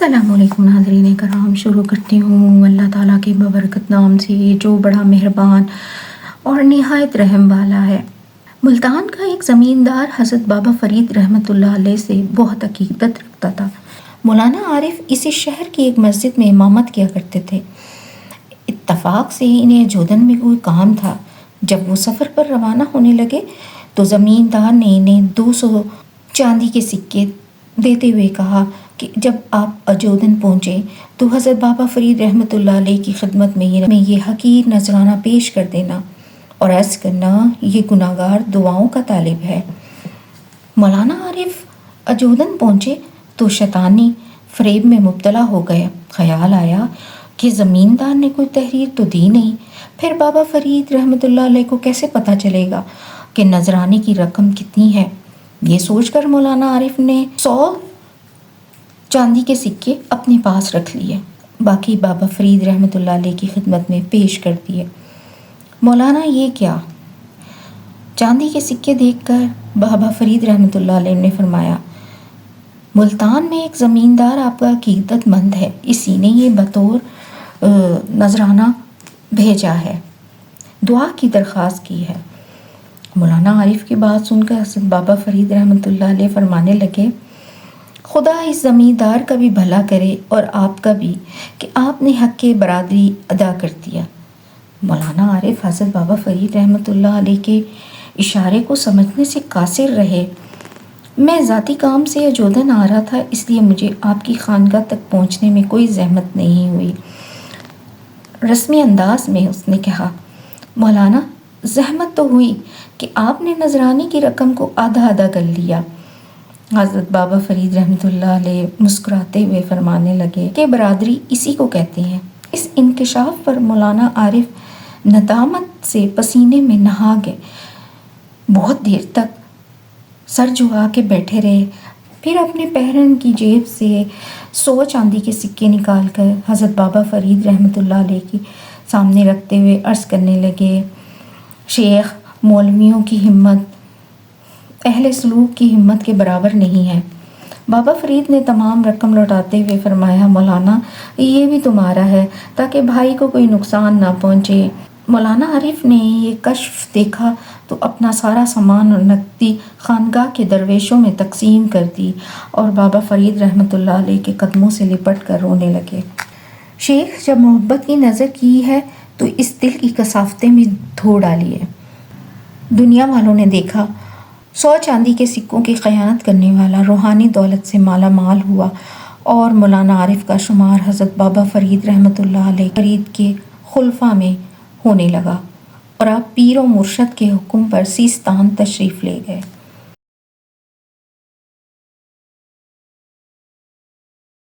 अस्सलाम वालेकुम नाज़रीन कराम। शुरू करती हूँ अल्लाह ताला के बबरकत नाम से जो बड़ा मेहरबान और निहायत रहम वाला है। मुल्तान का एक ज़मींदार हज़रत बाबा फ़रीद रहमतुल्लाह अलैह से बहुत अकीदत रखता था। मौलाना आरिफ इसी शहर की एक मस्जिद में इमामत किया करते थे। इत्तफाक से इन्हें जोधन में कोई काम था। जब वो सफ़र पर रवाना होने लगे तो ज़मींदार ने इन्हें 200 चांदी के सिक्के देते हुए कहा कि जब आप अजोधन पहुँचे तो हज़रत बाबा फ़रीद रहमतुल्लाह अलैह की खिदमत में ये हकीर नजराना पेश कर देना और अर्ज़ करना ये गुनाहगार दुआओं का तालिब है। मौलाना आरिफ अजोधन पहुँचे तो शैतानी फ़रेब में मुब्तला हो गए। ख्याल आया कि ज़मींदार ने कोई तहरीर तो दी नहीं, फिर बाबा फ़रीद रहमतुल्लाह अलैह को कैसे पता चलेगा कि नजराने की रकम कितनी है। ये सोचकर मौलाना आरिफ ने 100 चांदी के सिक्के अपने पास रख लिए, बाकी बाबा फ़रीद रहमतुल्लाह अलैह की खिदमत में पेश कर दिए। मौलाना ये क्या? चांदी के सिक्के देखकर बाबा फ़रीद रहमतुल्लाह अलैह ने फरमाया, मुल्तान में एक ज़मींदार आपका अकीदतमंद है, इसी ने ये बतौर नजराना भेजा है, दुआ की दरख्वास्त की है। मौलाना आरिफ की बात सुनकर हज़रत बाबा फ़रीद रहमतुल्लाह अलैह फरमाने लगे, खुदा इस ज़मींदार का भी भला करे और आपका भी कि आपने हक़ के बरादरी अदा कर दिया। मौलाना आरिफ हज़रत बाबा फ़रीद रहमतुल्लाह अलैह के इशारे को समझने से कासिर रहे। मैं ज़ाती काम से अजोधन आ रहा था, इसलिए मुझे आपकी खानगाह तक पहुँचने में कोई ज़हमत नहीं हुई। रस्मी अंदाज में उसने कहा, मौलाना ज़हमत तो हुई कि आपने नजराने की रकम को आधा आधा कर लिया। हज़रत बाबा फ़रीद रहमतुल्लाह अलैह मुस्कुराते हुए फरमाने लगे कि बरादरी इसी को कहते हैं। इस इंकशाफ पर मौलाना आरिफ नदामत से पसीने में नहा गए। बहुत देर तक सर झुका के बैठे रहे, फिर अपने पहरन की जेब से 100 चांदी के सिक्के निकाल कर हज़रत बाबा फ़रीद रहमतुल्लाह अलैह के सामने रखते हुए अर्ज़ करने लगे, शेख मौलवियों की हिम्मत अहले सलूक की हिम्मत के बराबर नहीं है। बाबा फ़रीद ने तमाम रकम लौटाते हुए फरमाया, मौलाना ये भी तुम्हारा है ताकि भाई को कोई नुकसान ना पहुँचे। मौलाना आरिफ ने ये कश्फ देखा तो अपना सारा सामान और नकदी खानगाह के दरवेशों में तकसीम कर दी और बाबा फ़रीद रहमतुल्लाह अलैह के कदमों से लिपट कर रोने लगे। शेख, जब मोहब्बत की नज़र की है तो इस दिल की कसावतें भी धो डाली है। दुनिया वालों ने देखा 100 चांदी के सिक्कों की ख़यानत करने वाला रूहानी दौलत से माला माल हुआ और मौलाना आरिफ का शुमार हज़रत बाबा फ़रीद रहमतुल्लाह अलैह फ़रीद के खुलफा में होने लगा और आप पीर और मुर्शद के हुक्म पर सीस्तान तशरीफ़ ले गए।